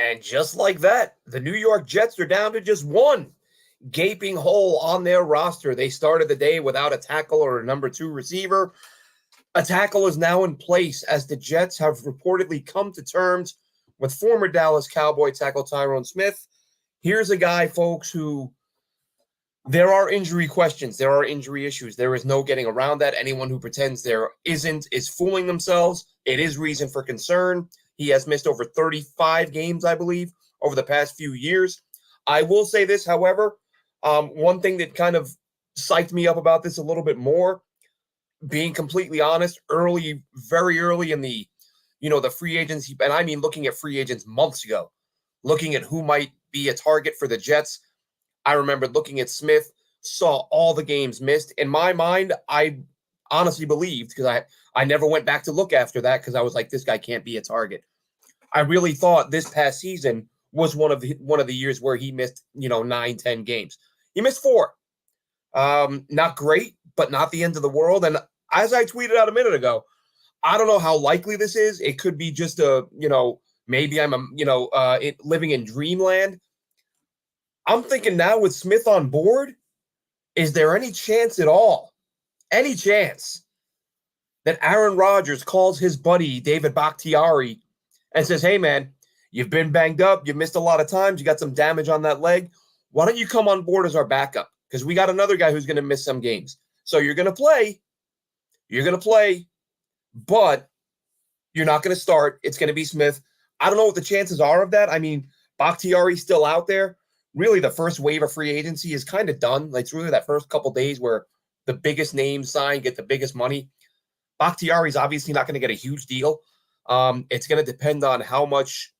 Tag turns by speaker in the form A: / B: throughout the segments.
A: And just like that, the New York Jets are down to just one gaping hole on their roster. They started the day without a tackle or a number 2 receiver. A tackle is now in place as the Jets have reportedly come to terms with former Dallas Cowboy tackle Tyron Smith. Here's a guy, folks, who there are injury questions. There are injury issues. There is no getting around that. Anyone who pretends there isn't is fooling themselves. It is reason for concern. He has missed over 35 games, I believe, over the past few years. I will say this, however, one thing that kind of psyched me up about this a little bit more, being completely honest, very early in the free agency, and I mean looking at free agents months ago, looking at who might be a target for the Jets. I remember looking at Smith, saw all the games missed. In my mind, I honestly believed, because I never went back to look after that because I was like, this guy can't be a target. I really thought this past season was one of the years where he missed 9-10 games. He missed 4. Not great, but not the end of the world. And as I tweeted out a minute ago, I don't know how likely this is. It could be just maybe I'm living in dreamland. I'm thinking now with Smith on board, is there any chance at all, any chance that Aaron Rodgers calls his buddy David Bakhtiari and says, hey, man, you've been banged up. You missed a lot of times. You got some damage on that leg. Why don't you come on board as our backup? Because we got another guy who's going to miss some games. So you're going to play. But you're not going to start. It's going to be Smith. I don't know what the chances are of that. I mean, Bakhtiari's still out there. Really, the first wave of free agency is kind of done. Like, it's really that first couple days where the biggest names sign, get the biggest money. Bakhtiari's obviously not going to get a huge deal. It's going to depend on how much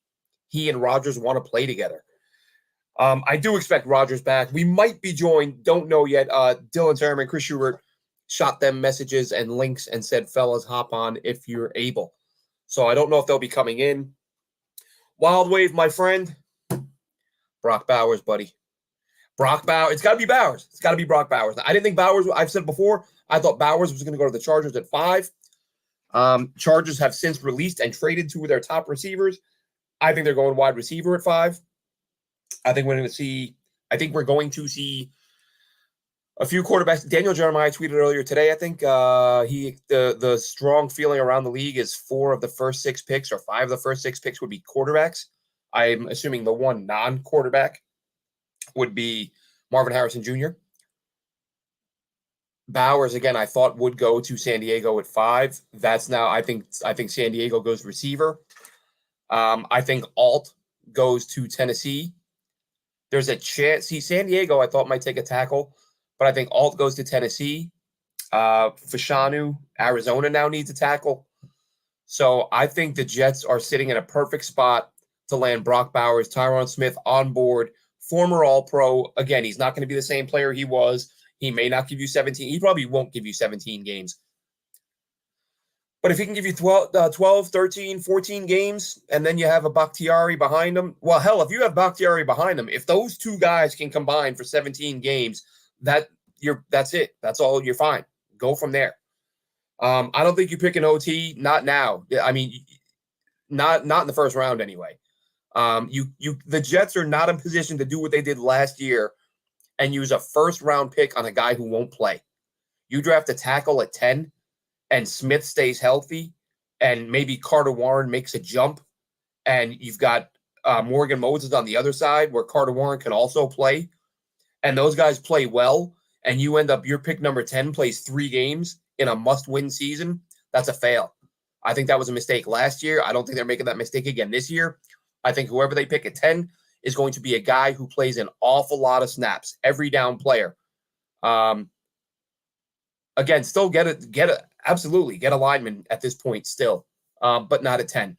A: he and Rodgers want to play together. I do expect Rodgers back. We might be joined, don't know yet. Dylan Terman, Chris Schubert shot them messages and links and said, fellas, hop on if you're able. So I don't know if they'll be coming in. Wild Wave, my friend. Brock Bowers, buddy. Brock Bowers. It's got to be Bowers. It's got to be Brock Bowers. I didn't think Bowers, I've said before, I thought Bowers was going to go to the Chargers at 5. Chargers have since released and traded 2 of their top receivers. I think they're going wide receiver at 5. I think we're going to see a few quarterbacks. Daniel Jeremiah tweeted earlier today, I think the strong feeling around the league is 4 of the first 6 picks or 5 of the first 6 picks would be quarterbacks. I'm assuming the one non-quarterback would be Marvin Harrison Jr. Bowers, again, I thought would go to San Diego at 5. That's now, I think San Diego goes receiver. I think Alt goes to Tennessee. There's a chance. See, San Diego, I thought might take a tackle, but I think Alt goes to Tennessee. Fashanu, Arizona now needs a tackle. So I think the Jets are sitting in a perfect spot to land Brock Bowers, Tyron Smith on board, former All-Pro. Again, he's not going to be the same player he was. He may not give you 17. He probably won't give you 17 games. But if he can give you 12, 13, 14 games, and then you have a Bakhtiari behind him, well, hell, if you have Bakhtiari behind him, if those 2 guys can combine for 17 games, that's it. That's all. You're fine. Go from there. I don't think you pick an OT. Not now. I mean, not in the first round anyway. The Jets are not in position to do what they did last year and use a first-round pick on a guy who won't play. You draft a tackle at 10, and Smith stays healthy, and maybe Carter Warren makes a jump, and you've got Morgan Moses on the other side where Carter Warren can also play, and those guys play well, and you end up, your pick number 10 plays 3 games in a must-win season, that's a fail. I think that was a mistake last year. I don't think they're making that mistake again this year. I think whoever they pick at 10 is going to be a guy who plays an awful lot of snaps, every down player. Again, still absolutely get a lineman at this point still, but not at 10.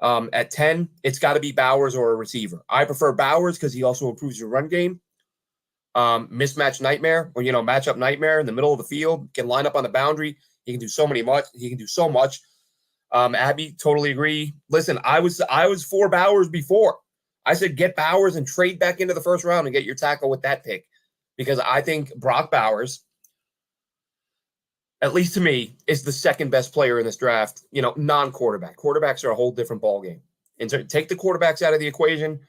A: At 10, it's got to be Bowers or a receiver. I prefer Bowers because he also improves your run game. Mismatch nightmare, or matchup nightmare in the middle of the field, can line up on the boundary. He can do so much. Abby, totally agree. Listen, I was for Bowers before. I said get Bowers and trade back into the first round and get your tackle with that pick, because I think Brock Bowers, at least to me, is the second best player in this draft. Non-quarterback. Quarterbacks are a whole different ballgame. And take the quarterbacks out of the equation.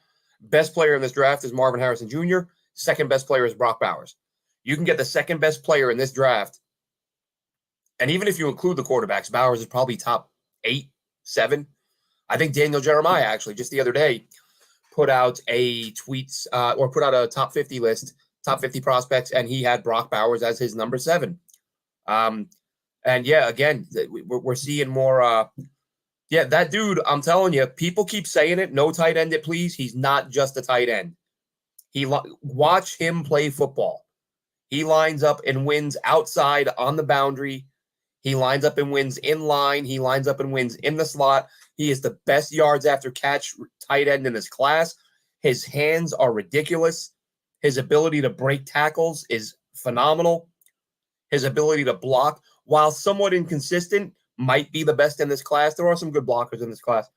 A: Best player in this draft is Marvin Harrison Jr. Second best player is Brock Bowers. You can get the second best player in this draft. And even if you include the quarterbacks, Bowers is probably top 8, 7. I think Daniel Jeremiah actually just the other day put out a put out a top 50 list, top 50 prospects, and he had Brock Bowers as his number 7. And yeah, again, we're seeing more. Yeah, that dude, I'm telling you, people keep saying it. No tight end, it please. He's not just a tight end. Watch him play football. He lines up and wins outside on the boundary. He lines up and wins in line. He lines up and wins in the slot. He is the best yards after catch tight end in this class. His hands are ridiculous. His ability to break tackles is phenomenal. His ability to block, while somewhat inconsistent, might be the best in this class. There are some good blockers in this class.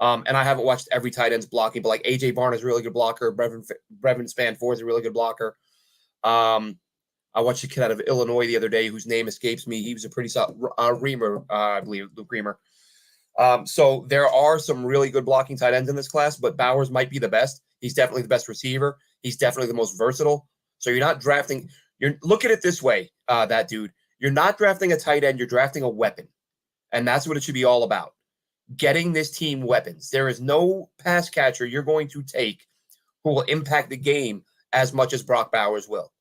A: And I haven't watched every tight end's blocking, but like AJ Barn is a really good blocker. Brevin Spanfor is a really good blocker. I watched a kid out of Illinois the other day whose name escapes me. He was a pretty solid Reamer, I believe, Luke Reamer. So there are some really good blocking tight ends in this class, but Bowers might be the best. He's definitely the best receiver. He's definitely the most versatile. So you're not drafting. Look at it this way, that dude. You're not drafting a tight end. You're drafting a weapon. And that's what it should be all about. Getting this team weapons. There is no pass catcher you're going to take who will impact the game as much as Brock Bowers will.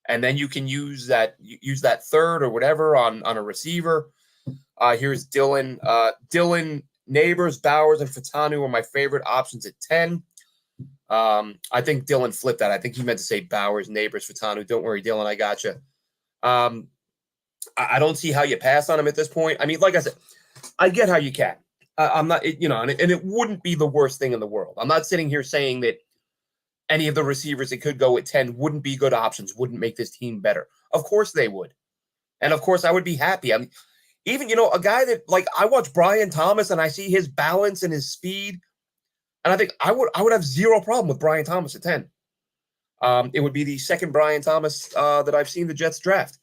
A: And then you can use that third or whatever on a receiver. Here's Dylan. Neighbors, Bowers, and Fatanu are my favorite options at 10. I think Dylan flipped that. I think he meant to say Bowers, Neighbors, Fatanu. Don't worry, Dylan, I got you. I don't see how you pass on him at this point. I mean, like I said, I get how you can. I'm not, and it wouldn't be the worst thing in the world. I'm not sitting here saying that any of the receivers that could go at 10 wouldn't be good options, wouldn't make this team better. Of course they would. And of course I would be happy. I mean, even, a guy that, like, I watch Brian Thomas and I see his balance and his speed, and I think I would have zero problem with Brian Thomas at 10. It would be the second Brian Thomas that I've seen the Jets draft.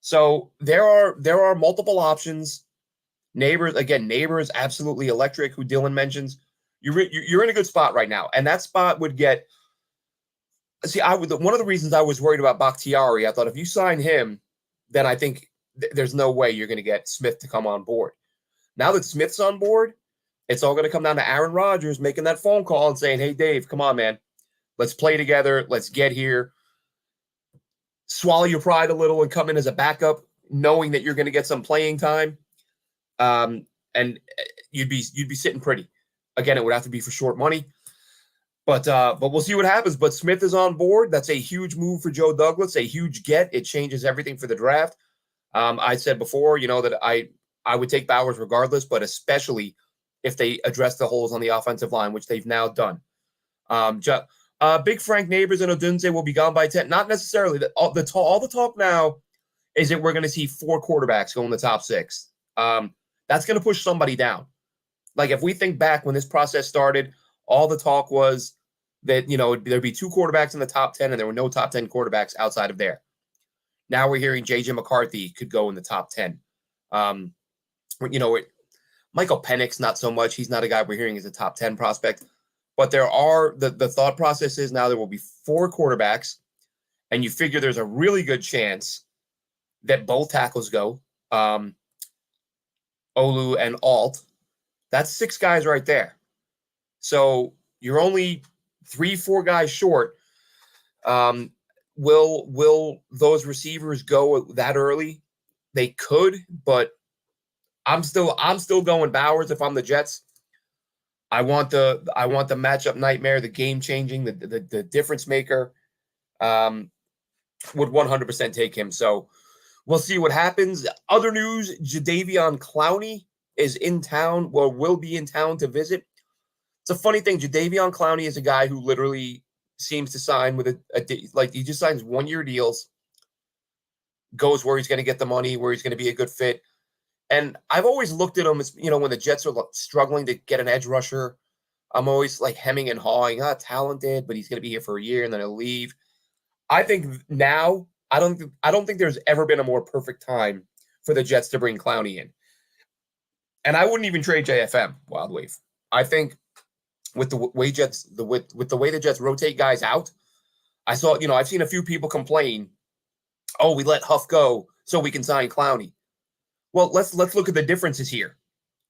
A: So there are multiple options. Neighbors, absolutely electric, who Dylan mentions. You're in a good spot right now. And that spot would get, one of the reasons I was worried about Bakhtiari, I thought if you sign him, then I think there's no way you're going to get Smith to come on board. Now that Smith's on board, it's all going to come down to Aaron Rodgers making that phone call and saying, hey, Dave, come on, man. Let's play together. Let's get here. Swallow your pride a little and come in as a backup, knowing that you're going to get some playing time. And you'd be sitting pretty. Again, it would have to be for short money. But we'll see what happens. But Smith is on board. That's a huge move for Joe Douglas, a huge get. It changes everything for the draft. I said before, that I would take Bowers regardless, but especially if they address the holes on the offensive line, which they've now done. Big Frank Neighbors and Odunze will be gone by 10. Not necessarily. All the talk now is that we're going to see 4 quarterbacks go in the top 6. That's going to push somebody down. Like, if we think back when this process started, all the talk was that, there'd be 2 quarterbacks in the top 10, and there were no top 10 quarterbacks outside of there. Now we're hearing J.J. McCarthy could go in the top 10. Michael Penix, not so much. He's not a guy we're hearing as a top 10 prospect. But there are, the thought process is now there will be 4 quarterbacks, and you figure there's a really good chance that both tackles go, Olu and Alt. That's 6 guys right there. So you're only 3-4 guys short. Will those receivers go that early? They could, but I'm still going Bowers if I'm the Jets. I want the matchup nightmare, the game changing, the difference maker. Would 100% take him. So we'll see what happens. Other news: Jadeveon Clowney is in town, or will be in town to visit. It's a funny thing. Jadeveon Clowney is a guy who literally seems to sign with he just signs 1-year deals, goes where he's going to get the money, where he's going to be a good fit. And I've always looked at him as, when the Jets are struggling to get an edge rusher, I'm always like hemming and hawing, talented, but he's going to be here for a year and then he'll leave. I think now, I don't think there's ever been a more perfect time for the Jets to bring Clowney in. And I wouldn't even trade JFM, Wild Wave. I think with the way Jets, with the way the Jets rotate guys out, I saw, I've seen a few people complain, oh, we let Huff go so we can sign Clowney. Well, let's look at the differences here.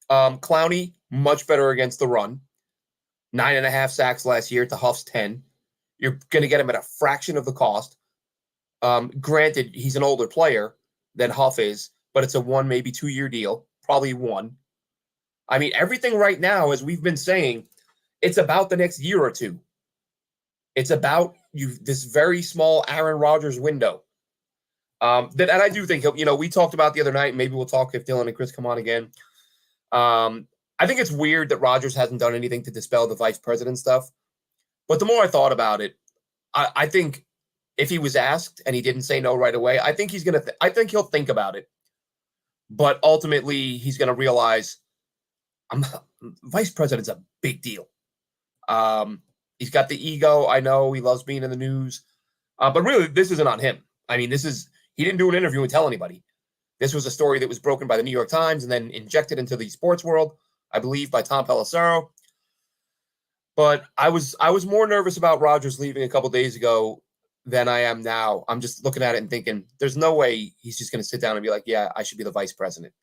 A: Clowney, much better against the run. 9.5 sacks last year to Huff's 10. You're going to get him at a fraction of the cost. Granted, he's an older player than Huff is, but it's a 1, maybe 2-year deal. Probably 1. I mean, everything right now, as we've been saying, it's about the next year or two. It's about this very small Aaron Rodgers window. And I do think we talked about the other night. Maybe we'll talk if Dylan and Chris come on again. I think it's weird that Rodgers hasn't done anything to dispel the vice president stuff. But the more I thought about it, I think if he was asked and he didn't say no right away, I think I think he'll think about it. But ultimately, he's going to realize vice president's a big deal. He's got the ego. I know he loves being in the news. But really, this isn't on him. I mean, he didn't do an interview and tell anybody. This was a story that was broken by the New York Times and then injected into the sports world, I believe, by Tom Pelissero. But I was more nervous about Rodgers leaving a couple days ago than I am now. I'm just looking at it and thinking, there's no way he's just going to sit down and be like, yeah, I should be the vice president.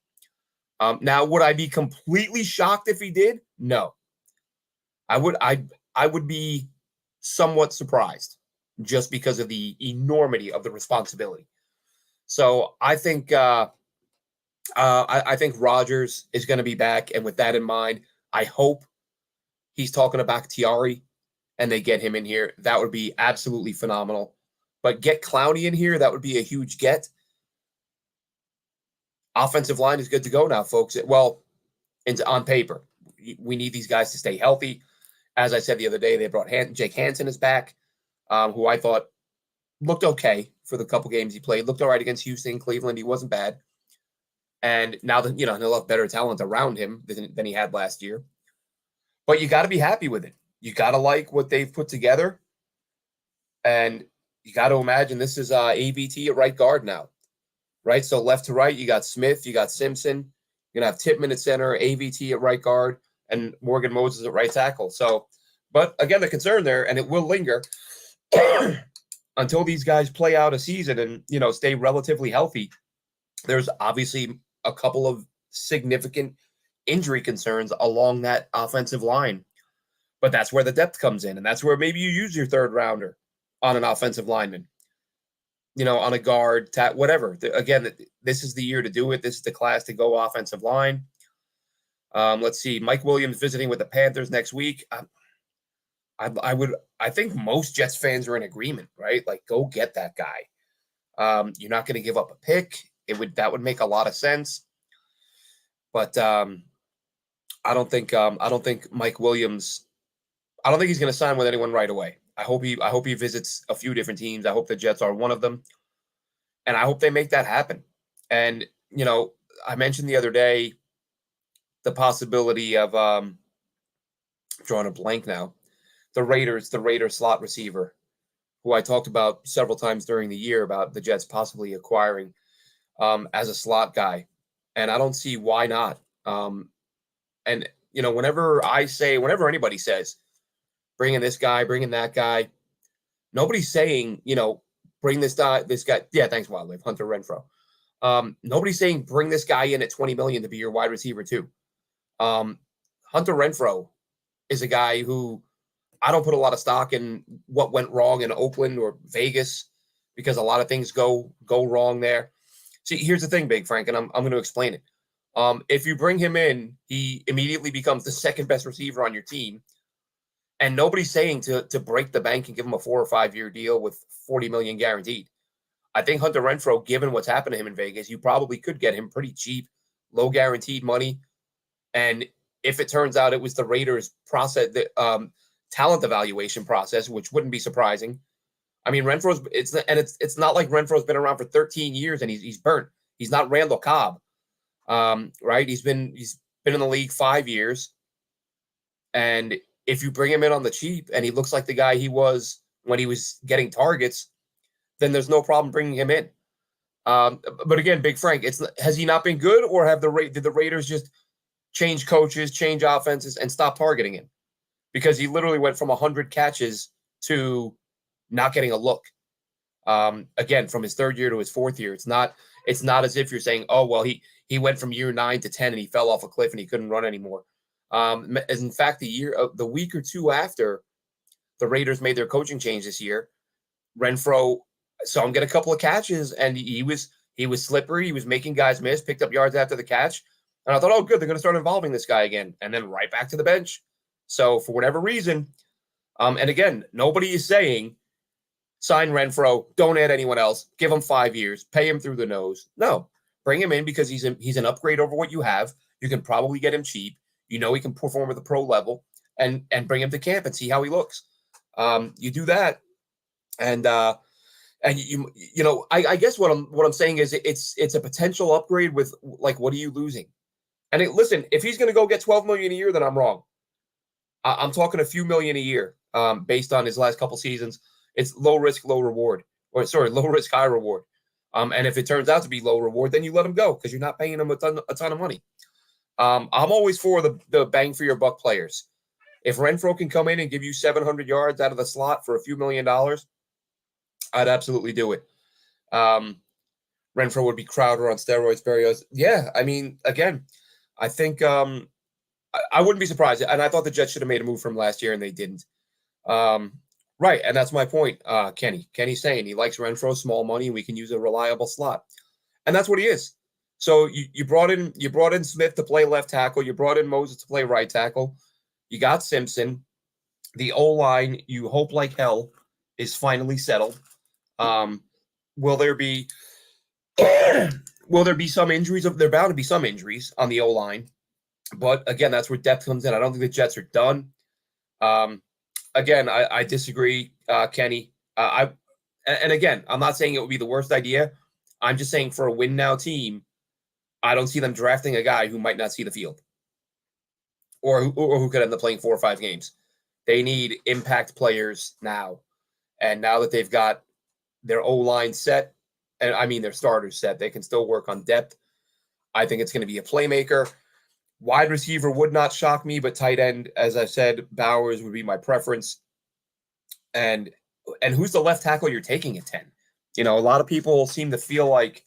A: Now, would I be completely shocked if he did? No. I would be somewhat surprised just because of the enormity of the responsibility. So I think I think Rodgers is going to be back, and with that in mind, I hope he's talking to Bakhtiari and they get him in here. That would be absolutely phenomenal. But get Clowney in here, that would be a huge get. Offensive line is good to go now, folks. Well, on paper, we need these guys to stay healthy. As I said the other day, they brought Jake Hansen is back, who I thought looked okay for the couple games he played. Looked all right against Houston, Cleveland. He wasn't bad. And now that he'll have better talent around him than he had last year. But you got to be happy with it. You got to like what they've put together. And you got to imagine this is AVT at right guard now. Right? So left to right, you got Smith, you got Simpson. You're going to have Tippmann at center, AVT at right guard, and Morgan Moses at right tackle. So, but again, the concern there, and it will linger until these guys play out a season and, stay relatively healthy. There's obviously a couple of significant injury concerns along that offensive line. But that's where the depth comes in, and that's where maybe you use your third rounder on an offensive lineman, on a guard, whatever. Again, this is the year to do it. This is the class to go offensive line. Let's see. Mike Williams visiting with the Panthers next week. I think most Jets fans are in agreement, right? Like, go get that guy. You're not going to give up a pick. That would make a lot of sense. But I don't think Mike Williams. I don't think he's going to sign with anyone right away. I hope he visits a few different teams. I hope the Jets are one of them, and I hope they make that happen. And I mentioned the other day the possibility of drawing a blank now. The Raiders slot receiver, who I talked about several times during the year about the Jets possibly acquiring as a slot guy, and I don't see why not. And whenever anybody says, bringing this guy, bringing that guy, nobody's saying, bring this guy. Yeah, thanks, Wildlife, Hunter Renfrow. Nobody's saying bring this guy in at $20 million to be your wide receiver too. Hunter Renfrow is a guy who I don't put a lot of stock in what went wrong in Oakland or Vegas, because a lot of things go wrong there. See, here's the thing, Big Frank, and I'm going to explain it. If you bring him in, he immediately becomes the second best receiver on your team. And nobody's saying to break the bank and give him a 4 or 5 year deal with $40 million guaranteed. I think Hunter Renfrow, given what's happened to him in Vegas, you probably could get him pretty cheap, low guaranteed money. And if it turns out it was the Raiders' process, the talent evaluation process, which wouldn't be surprising. I mean, it's not like Renfro's been around for 13 years and he's burnt. He's not Randall Cobb, right? He's been in the league 5 years, and if you bring him in on the cheap and he looks like the guy he was when he was getting targets, then there's no problem bringing him in. But again, Big Frank, has he not been good, or did the Raiders just change coaches, change offenses, and stop targeting him, because he literally went from 100 catches to not getting a look. Again, from his third year to his fourth year, it's not as if you're saying, oh, well, he went from year 9 to 10 and he fell off a cliff and he couldn't run anymore. In fact, the week or two after the Raiders made their coaching change this year, Renfrow saw him get a couple of catches, and he was slippery. He was making guys miss, picked up yards after the catch. And I thought, oh, good, they're going to start involving this guy again. And then right back to the bench. So for whatever reason, and again, nobody is saying sign Renfrow, don't add anyone else, give him 5 years, pay him through the nose. No, bring him in because he's an upgrade over what you have. You can probably get him cheap. You know he can perform at the pro level, and bring him to camp and see how he looks. You do that, and you know, I guess what I'm saying is it's a potential upgrade with, like, what are you losing? And listen, if he's going to go get $12 million a year, then I'm wrong. I'm talking a few million a year, based on his last couple seasons. It's low risk, low reward, low risk, high reward. And if it turns out to be low reward, then you let him go because you're not paying him a ton of money. I'm always for the bang for your buck players. If Renfrow can come in and give you 700 yards out of the slot for a few $1 million, I'd absolutely do it. Renfrow would be Crowder on steroids, Berrios. Yeah, I mean, again, I think I wouldn't be surprised. And I thought the Jets should have made a move from last year, and they didn't. Right, and that's my point, Kenny. Kenny's saying he likes Renfrow, small money, and we can use a reliable slot. And that's what he is. So you brought in Smith to play left tackle. You brought in Moses to play right tackle. You got Simpson. The O-line, you hope like hell, is finally settled. Will there be some injuries? There are bound to be some injuries on the O-line. But again, that's where depth comes in. I don't think the Jets are done. Again, I disagree, Kenny. And again, I'm not saying it would be the worst idea. I'm just saying for a win now team, I don't see them drafting a guy who might not see the field, or who could end up playing 4 or 5 games. They need impact players now. And now that they've got their O-line set, and I mean their starters set, they can still work on depth. I think it's going to be a playmaker. Wide receiver would not shock me, but tight end, as I said, Bowers would be my preference. And who's the left tackle you're taking at 10? You know, a lot of people seem to feel like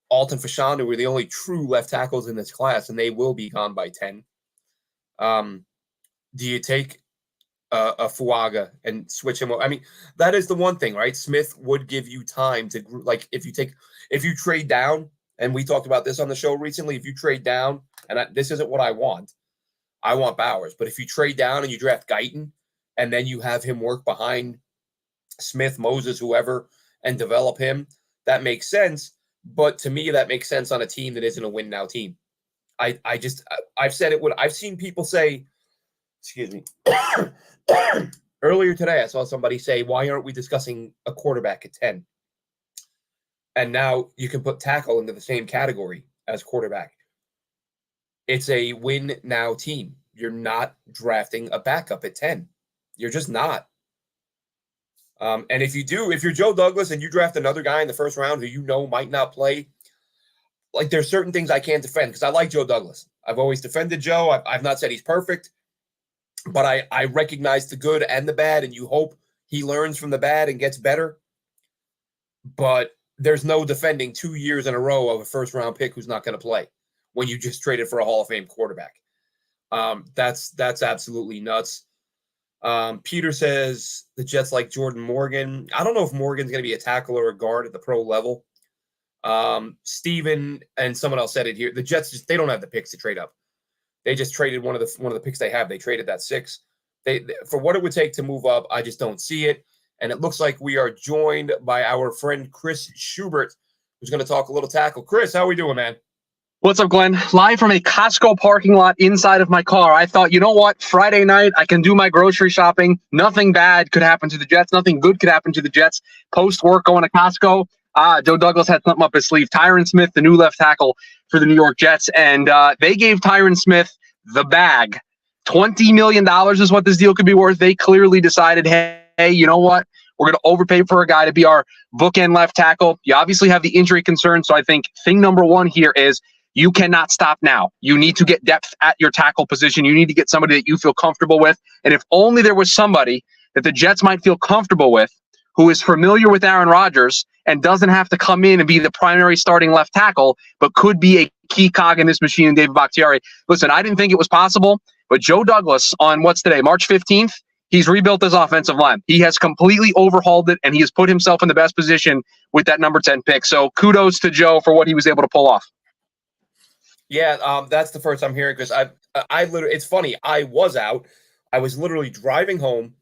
A: Alton Fashanu were the only true left tackles in this class, and they will be gone by 10. Do you take a Fuaga and switch him? I mean, that is the one thing, right? Smith would give you time to, like, if you trade down, and we talked about this on the show recently, if you trade down, and this isn't what I want Bowers, but if you trade down and you draft Guyton, and then you have him work behind Smith, Moses, whoever, and develop him, that makes sense. But to me, that makes sense on a team that isn't a win now team. I've said it when I've seen people say, excuse me, earlier today, I saw somebody say, why aren't we discussing a quarterback at 10? And now you can put tackle into the same category as quarterback. It's a win now team. You're not drafting a backup at 10. You're just not. And if you're Joe Douglas and you draft another guy in the first round who you know might not play, like, there's certain things I can't defend because I like Joe Douglas. I've always defended Joe. I've not said he's perfect, but I recognize the good and the bad, and you hope he learns from the bad and gets better. But there's no defending 2 years in a row of a first-round pick who's not going to play when you just traded for a Hall of Fame quarterback. That's absolutely nuts. Peter says the Jets like Jordan Morgan. I don't know if Morgan's going to be a tackle or a guard at the pro level. Steven and someone else said it here. The Jets they don't have the picks to trade up. They just traded one of the picks they have. They traded that 6. They for what it would take to move up, I just don't see it. And it looks like we are joined by our friend Chris Schubert, who's going to talk a little tackle. Chris, how are we doing, man?
B: What's up, Glenn? Live from a Costco parking lot inside of my car. I thought, you know what? Friday night, I can do my grocery shopping. Nothing bad could happen to the Jets. Nothing good could happen to the Jets. Post-work going to Costco. Joe Douglas had something up his sleeve. Tyron Smith, the new left tackle for the New York Jets. And they gave Tyron Smith the bag. $20 million is what this deal could be worth. They clearly decided, hey, you know what? We're going to overpay for a guy to be our bookend left tackle. You obviously have the injury concern. So I think thing number one here is You cannot stop now. You need to get depth at your tackle position. You need to get somebody that you feel comfortable with. And if only there was somebody that the Jets might feel comfortable with, who is familiar with Aaron Rodgers and doesn't have to come in and be the primary starting left tackle, but could be a key cog in this machine in David Bakhtiari. Listen, I didn't think it was possible, but Joe Douglas on what's today, March 15th, he's rebuilt his offensive line. He has completely overhauled it, and he has put himself in the best position with that number 10 pick. So kudos to Joe for what he was able to pull off.
A: Yeah, that's the first I'm hearing, because I literally, it's funny, I was out. I was literally driving home.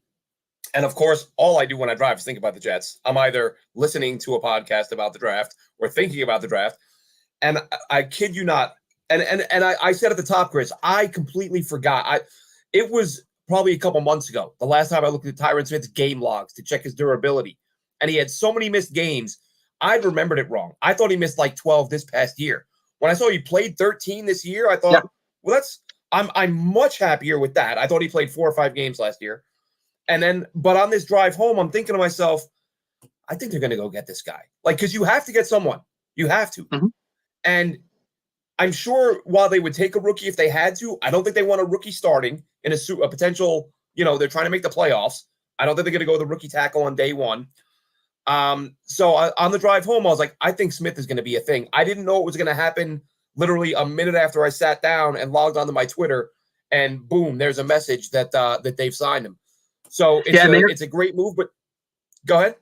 A: And of course, all I do when I drive is think about the Jets. I'm either listening to a podcast about the draft or thinking about the draft. And I kid you not. And I said at the top, Chris, I completely forgot. It was probably a couple months ago, the last time I looked at Tyron Smith's game logs to check his durability. And he had so many missed games. I remembered it wrong. I thought he missed like 12 this past year. When I saw he played 13 this year, I thought, well, I'm much happier with that. I thought he played 4 or 5 games last year. And then, but on this drive home, I'm thinking to myself, I think they're going to go get this guy. Like, because you have to get someone. You have to. Mm-hmm. And I'm sure while they would take a rookie if they had to, I don't think they want a rookie starting in a potential, they're trying to make the playoffs. I don't think they're going to go with the rookie tackle on day one. So on the drive home, I was like, I think Smith is going to be a thing. I didn't know it was going to happen literally a minute after I sat down and logged onto my Twitter, and boom, there's a message that they've signed him. So it's a great move, but go ahead.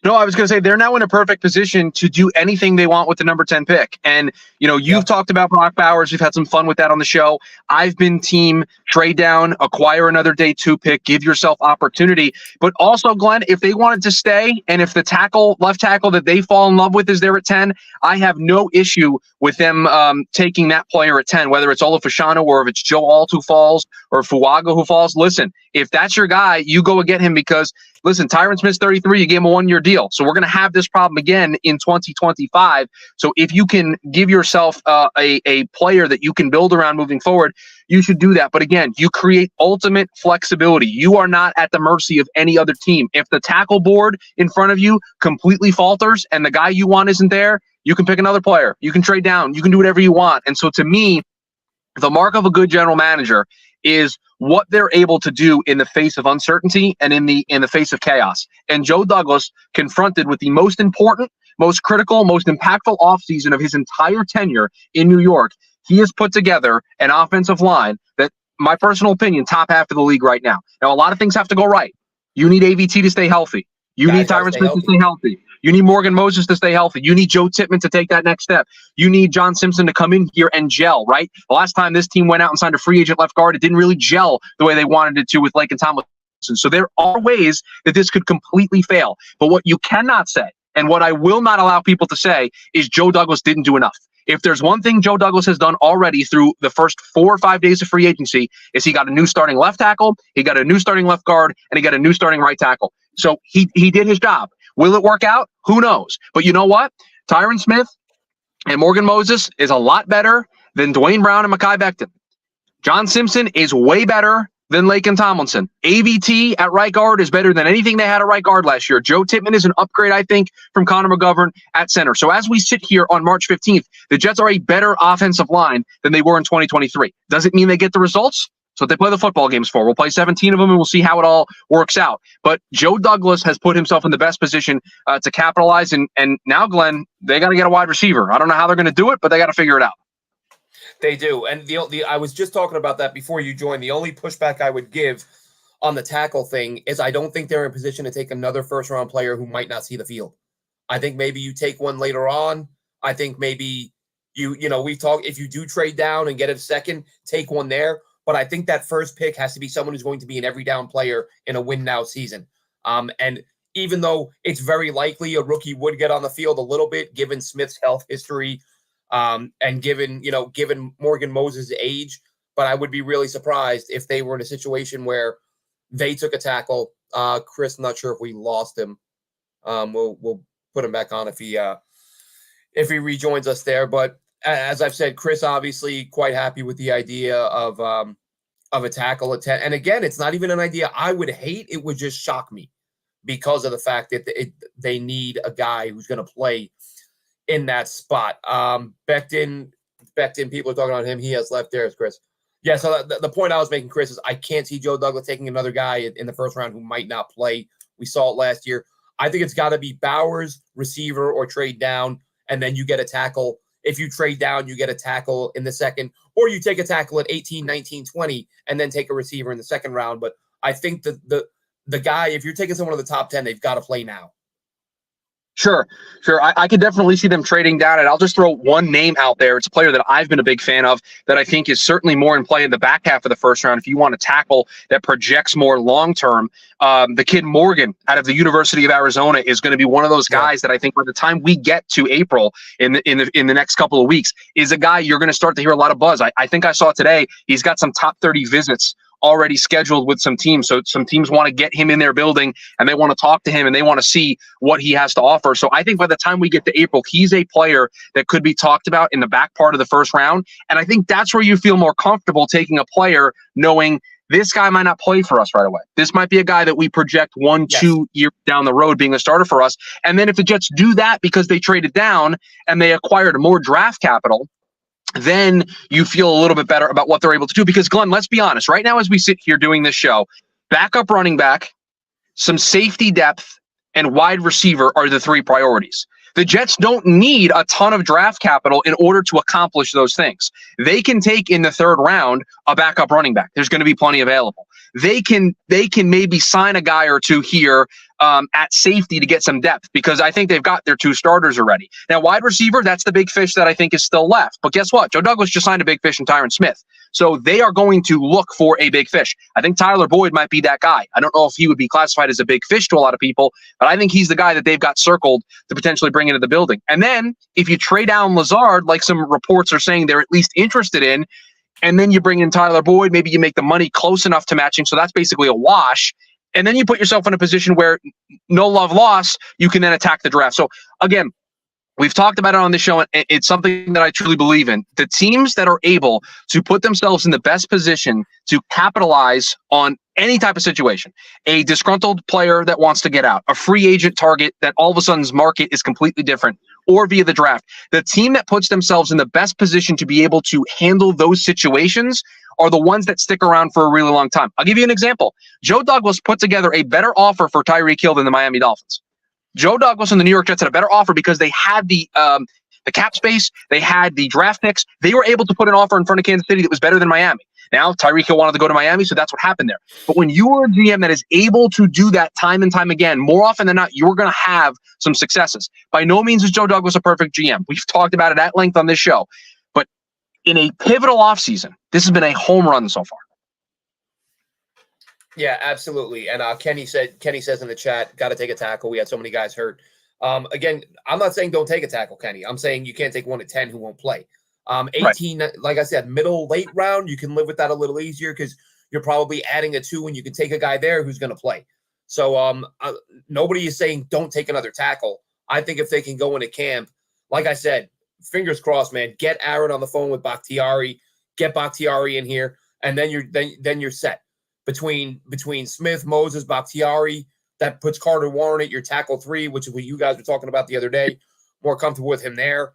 B: No, I was going to say they're now in a perfect position to do anything they want with the number 10 pick. And, you've talked about Brock Bowers. We've had some fun with that on the show. I've been team trade down, acquire another day 2 pick, give yourself opportunity. But also, Glenn, if they wanted to stay and if the left tackle that they fall in love with is there at 10, I have no issue with them taking that player at 10, whether it's Ola Fashanu or if it's Joe Alt who falls or Fuaga who falls. Listen, if that's your guy, you go and get him because – listen, Tyron Smith's 33. You gave him a 1-year deal. So we're going to have this problem again in 2025. So if you can give yourself a player that you can build around moving forward, you should do that. But again, you create ultimate flexibility. You are not at the mercy of any other team. If the tackle board in front of you completely falters and the guy you want isn't there, you can pick another player. You can trade down. You can do whatever you want. And so to me, the mark of a good general manager is what they're able to do in the face of uncertainty and in the face of chaos. And Joe Douglas, confronted with the most important, most critical, most impactful offseason of his entire tenure in New York, he has put together an offensive line that, my personal opinion, top half of the league right now. Now, a lot of things have to go right. You need AVT to stay healthy. You need Tyron Smith to stay healthy. You need Morgan Moses to stay healthy. You need Joe Tippmann to take that next step. You need John Simpson to come in here and gel, right? The last time this team went out and signed a free agent left guard, it didn't really gel the way they wanted it to with Laken Tomlinson. So there are ways that this could completely fail. But what you cannot say, and what I will not allow people to say, is Joe Douglas didn't do enough. If there's one thing Joe Douglas has done already through the first 4 or 5 days of free agency, is he got a new starting left tackle, he got a new starting left guard, and he got a new starting right tackle. So he did his job. Will it work out? Who knows? But you know what? Tyron Smith and Morgan Moses is a lot better than Dwayne Brown and Mekhi Becton. John Simpson is way better than Laken Tomlinson. AVT at right guard is better than anything they had at right guard last year. Joe Tippmann is an upgrade, I think, from Connor McGovern at center. So as we sit here on March 15th, the Jets are a better offensive line than they were in 2023. Does it mean they get the results? So they play the football games for. We'll play 17 of them, and we'll see how it all works out. But Joe Douglas has put himself in the best position to capitalize. And now, Glenn, they got to get a wide receiver. I don't know how they're going to do it, but they got to figure it out.
A: They do. And I was just talking about that before you joined. The only pushback I would give on the tackle thing is I don't think they're in position to take another first-round player who might not see the field. I think maybe you take one later on. I think maybe we talk, if you do trade down and get a second, take one there. But I think that first pick has to be someone who's going to be an every down player in a win now season. And even though it's very likely a rookie would get on the field a little bit, given Smith's health history, and given Morgan Moses' age, but I would be really surprised if they were in a situation where they took a tackle. Chris, not sure if we lost him. We'll put him back on if he rejoins us there. But as I've said, Chris obviously quite happy with the idea of a tackle at 10. And again, it's not even an idea I would hate. It would just shock me because of the fact that they need a guy who's going to play in that spot. Becton, Becton, people are talking about him. He has left there, Chris. Yeah, so the point I was making, Chris, is I can't see Joe Douglas taking another guy in the first round who might not play. We saw it last year. I think it's got to be Bowers, receiver, or trade down, and then you get a tackle. If you trade down, you get a tackle in the second, or you take a tackle at 18, 19, 20, and then take a receiver in the second round. But I think the guy, if you're taking someone in the top 10, they've got to play now.
B: Sure. I could definitely see them trading down, and I'll just throw one name out there. It's a player that I've been a big fan of that I think is certainly more in play in the back half of the first round. If you want to tackle that projects more long-term, the kid Morgan out of the University of Arizona is going to be one of those guys that I think by the time we get to April in the next couple of weeks is a guy you're going to start to hear a lot of buzz. I think I saw today he's got some top 30 visits already scheduled with some teams. So some teams want to get him in their building and they want to talk to him and they want to see what he has to offer. So I think by the time we get to April, he's a player that could be talked about in the back part of the first round. And I think that's where you feel more comfortable taking a player knowing this guy might not play for us right away. This might be a guy that we project 1-2 years down the road being a starter for us. And then if the Jets do that because they traded down and they acquired more draft capital, then you feel a little bit better about what they're able to do. Because, Glenn, let's be honest. Right now as we sit here doing this show, backup running back, some safety depth, and wide receiver are the three priorities. The Jets don't need a ton of draft capital in order to accomplish those things. They can take in the third round a backup running back. There's going to be plenty available. They can maybe sign a guy or two here at safety to get some depth because I think they've got their two starters already. Now, wide receiver, that's the big fish that I think is still left. But guess what? Joe Douglas just signed a big fish in Tyron Smith. So they are going to look for a big fish. I think Tyler Boyd might be that guy. I don't know if he would be classified as a big fish to a lot of people, but I think he's the guy that they've got circled to potentially bring into the building. And then if you trade down Lazard, like some reports are saying they're at least interested in, and then you bring in Tyler Boyd, maybe you make the money close enough to matching. So that's basically a wash. And then you put yourself in a position where no love lost, you can then attack the draft. So again, we've talked about it on the show, and it's something that I truly believe in. The teams that are able to put themselves in the best position to capitalize on any type of situation, a disgruntled player that wants to get out, a free agent target that all of a sudden's market is completely different, or via the draft, the team that puts themselves in the best position to be able to handle those situations are the ones that stick around for a really long time. I'll give you an example. Joe Douglas put together a better offer for Tyreek Hill than the Miami Dolphins. Joe Douglas and the New York Jets had a better offer because they had the cap space, they had the draft picks. They were able to put an offer in front of Kansas City that was better than Miami. Now, Tyreek Hill wanted to go to Miami, so that's what happened there. But when you are a GM that is able to do that time and time again, more often than not, you're going to have some successes. By no means is Joe Douglas a perfect GM. We've talked about it at length on this show. But in a pivotal offseason, this has been a home run so far.
A: Yeah, absolutely. And Kenny says in the chat, got to take a tackle. We had so many guys hurt. Again, I'm not saying don't take a tackle, Kenny. I'm saying you can't take 1 at 10 who won't play. 18, right. Like I said, late round, you can live with that a little easier because you're probably adding a 2 and you can take a guy there who's going to play. So nobody is saying don't take another tackle. I think if they can go into camp, like I said, fingers crossed, man, get Aaron on the phone with Bakhtiari, get Bakhtiari in here, and then you're set. Between Smith, Moses, Bakhtiari, that puts Carter Warren at your tackle 3, which is what you guys were talking about the other day. More comfortable with him there.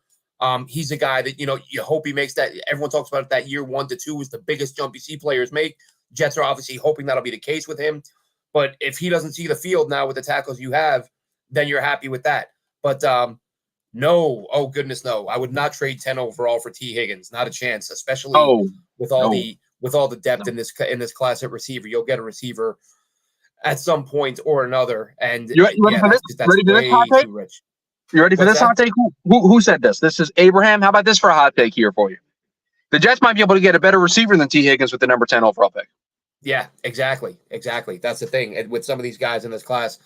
A: He's a guy that, you hope he makes that. Everyone talks about it, that year 1 to 2 is the biggest jump you see players make. Jets are obviously hoping that'll be the case with him. But if he doesn't see the field now with the tackles you have, then you're happy with that. But no, oh goodness, no. I would not trade 10 overall for T. Higgins. Not a chance, especially with all the depth in this class at receiver. You'll get a receiver at some point or another. And
B: you ready for this?
A: That's way too rich.
B: You ready for this hot take? Who said this? This is Abraham. How about this for a hot take here for you? The Jets might be able to get a better receiver than T. Higgins with the number 10 overall pick.
A: Yeah, exactly. That's the thing. And with some of these guys in this class,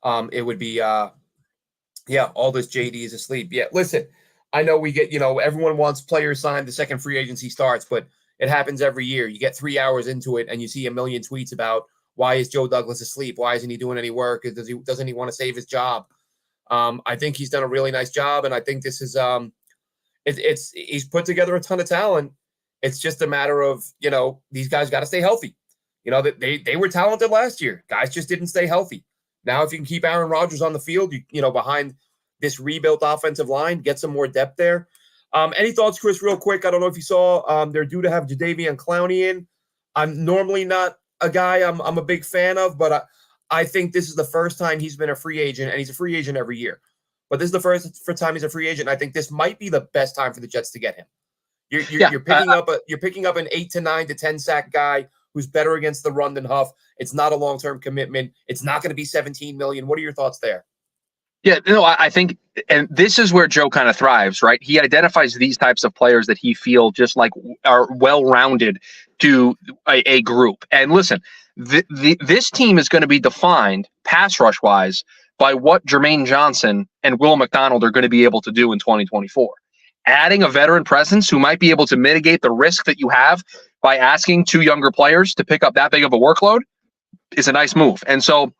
A: it would be, all this JD is asleep. Yeah, listen, I know we get, everyone wants players signed the second free agency starts, but it happens every year. You get 3 hours into it and you see a million tweets about why is Joe Douglas asleep? Why isn't he doing any work? Doesn't he want to save his job? I think he's done a really nice job, and I think this is he's put together a ton of talent. It's just a matter of these guys got to stay healthy. They were talented last year. Guys just didn't stay healthy. Now, if you can keep Aaron Rodgers on the field, behind this rebuilt offensive line, get some more depth there. Any thoughts, Chris, real quick? I don't know if you saw they're due to have Jadeveon Clowney in. I'm normally not a guy I'm a big fan of, but I think this is the first time he's been a free agent, and he's a free agent every year. But this is the first time he's a free agent. I think this might be the best time for the Jets to get him. You're picking up an 8 to 9 to 10 sack guy who's better against the run than Huff. It's not a long-term commitment. It's not going to be $17 million. What are your thoughts there?
B: Yeah, no, I think, and this is where Joe kind of thrives, right? He identifies these types of players that he feels just like are well-rounded to a group. And listen, this team is going to be defined pass rush-wise by what Jermaine Johnson and Will McDonald are going to be able to do in 2024. Adding a veteran presence who might be able to mitigate the risk that you have by asking two younger players to pick up that big of a workload is a nice move. And so,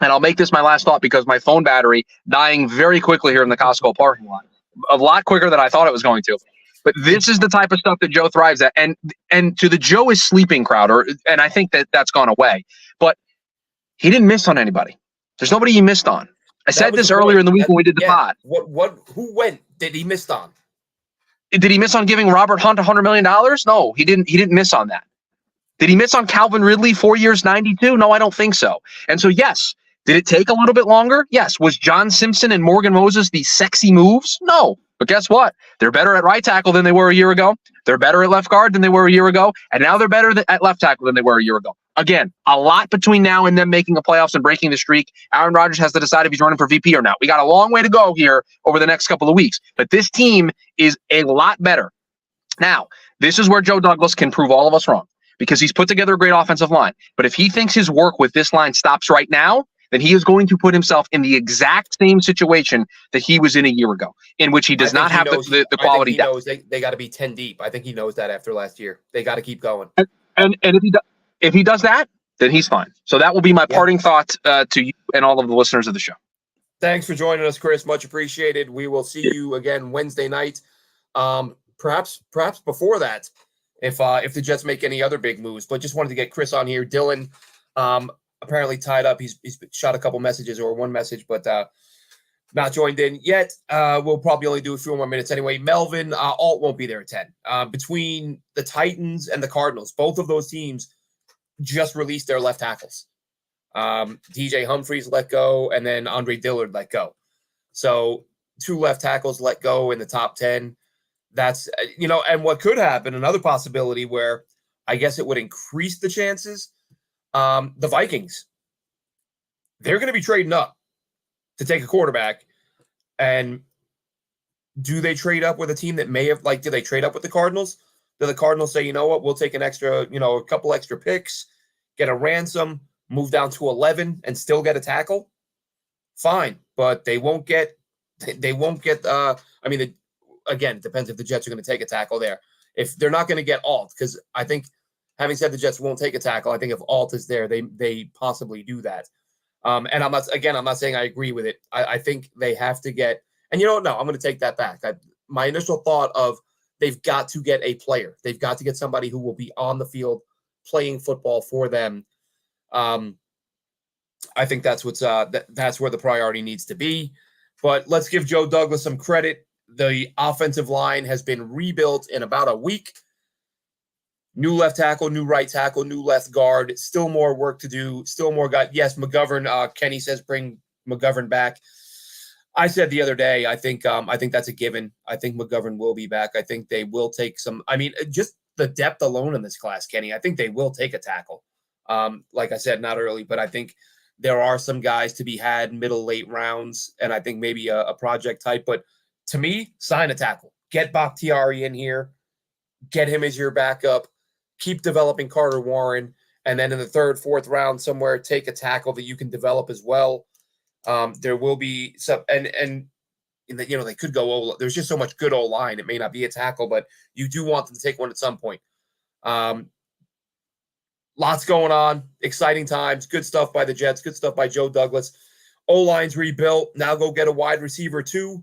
B: and I'll make this my last thought because my phone battery dying very quickly here in the Costco parking lot, a lot quicker than I thought it was going to. But this is the type of stuff that Joe thrives at. And to the Joe is sleeping crowd, and I think that's gone away. But he didn't miss on anybody. There's nobody he missed on. I said this earlier in the week when we did the pod.
A: Who did he miss on?
B: Did he miss on giving Robert Hunt $100 million? No, he didn't. He didn't miss on that. Did he miss on Calvin Ridley 4 years, 92? No, I don't think so. And so, yes, did it take a little bit longer? Yes. Was John Simpson and Morgan Moses these sexy moves? No. But guess what? They're better at right tackle than they were a year ago. They're better at left guard than they were a year ago. And now they're better at left tackle than they were a year ago. Again, a lot between now and them making the playoffs and breaking the streak. Aaron Rodgers has to decide if he's running for VP or not. We got a long way to go here over the next couple of weeks. But this team is a lot better. Now, this is where Joe Douglas can prove all of us wrong because he's put together a great offensive line. But if he thinks his work with this line stops right now, then he is going to put himself in the exact same situation that he was in a year ago, in which he does not have the quality depth.
A: They got to be 10 deep. I think he knows that after last year. They got to keep going.
B: And if he does that, then he's fine. So that will be my parting thought to you and all of the listeners of the show.
A: Thanks for joining us, Chris. Much appreciated. We will see you again Wednesday night. Perhaps before that, if the Jets make any other big moves. But just wanted to get Chris on here. Dylan, apparently tied up. He's shot a couple messages or one message, but not joined in yet. We'll probably only do a few more minutes anyway. Melvin, Alt won't be there at 10. Between the Titans and the Cardinals, both of those teams just released their left tackles. DJ Humphries let go, and then Andre Dillard let go. So 2 left tackles let go in the top 10. That's, and what could happen, another possibility where I guess it would increase the chances. The Vikings, they're going to be trading up to take a quarterback. And do they trade up with a team that may have, do they trade up with the Cardinals? Do the Cardinals say, you know what, we'll take an extra, a couple extra picks, get a ransom, move down to 11 and still get a tackle? Fine. But they won't get, again, it depends if the Jets are going to take a tackle there. If they're not going to get Alt, because I think, having said the Jets won't take a tackle, I think if Alt is there, they possibly do that. And I'm not saying I agree with it. I think they have to get, and no, I'm going to take that back. My initial thought of they've got to get a player. They've got to get somebody who will be on the field playing football for them. I think that's that's where the priority needs to be. But let's give Joe Douglas some credit. The offensive line has been rebuilt in about a week. New left tackle, new right tackle, new left guard. Still more work to do. Still more guys. Yes, McGovern. Kenny says bring McGovern back. I said the other day, I think that's a given. I think McGovern will be back. I think they will take some. Just the depth alone in this class, Kenny. I think they will take a tackle. Like I said, not early, but I think there are some guys to be had middle, late rounds, and I think maybe a project type. But to me, sign a tackle. Get Bakhtiari in here. Get him as your backup. Keep developing Carter Warren, and then in the 3rd, 4th round somewhere, take a tackle that you can develop as well. There will be some, and they could go. There's just so much good O-line. It may not be a tackle, but you do want them to take one at some point. Lots going on. Exciting times. Good stuff by the Jets. Good stuff by Joe Douglas. O-line's rebuilt. Now go get a wide receiver too,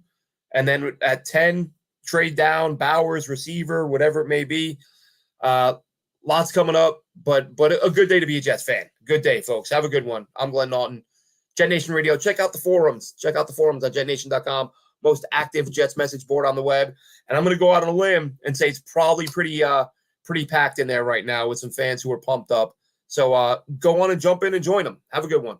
A: and then at 10, trade down Bowers, receiver, whatever it may be. Lots coming up, but a good day to be a Jets fan. Good day, folks. Have a good one. I'm Glenn Naughton. Jet Nation Radio. Check out the forums. Check out the forums on jetnation.com. most active Jets message board on the web. And I'm going to go out on a limb and say it's probably pretty packed in there right now with some fans who are pumped up. So go on and jump in and join them. Have a good one.